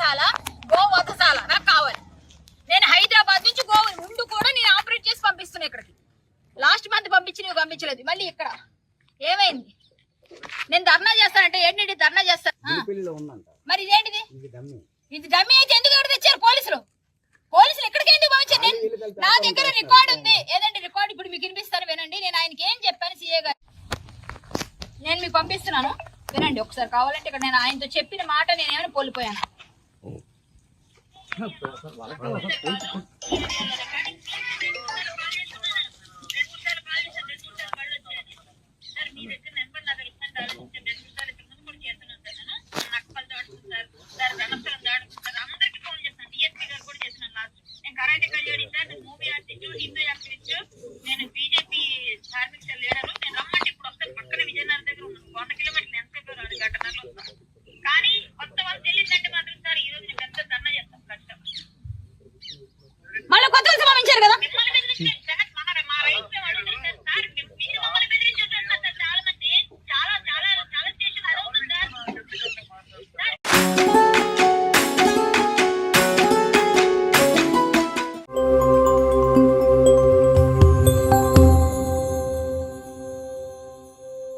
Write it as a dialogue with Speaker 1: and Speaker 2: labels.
Speaker 1: గోశాల గోవధశాల నాకు కావాలి. నేను హైదరాబాద్ నుంచి గోవు ముందు కూడా నేను ఆపరేట్ చేసి పంపిస్తున్నా ఇక్కడికి. లాస్ట్ మంత్ పంపించి పంపించలేదు. మళ్ళీ ఇక్కడ ఏమైంది? నేను ధర్నా చేస్తానంటే ఏంటి ధర్నా చేస్తాను? మరి ఇదేంటిది? ఇది డమ్మీ అయితే ఎందుకు ఎవరు తెచ్చారు? పోలీసులు ఇక్కడికి ఎందుకు పంపించారు? నా దగ్గర రికార్డు ఉంది. ఏదండి రికార్డు? ఇప్పుడు మీకు వినిపిస్తాను వినండి. నేను ఆయనకి ఏం చెప్పాను సీఏ గారు, నేను మీకు పంపిస్తున్నాను వినండి ఒకసారి. కావాలంటే ఇక్కడ నేను ఆయనతో చెప్పిన మాట నేనేమైనా కోల్పోయాను.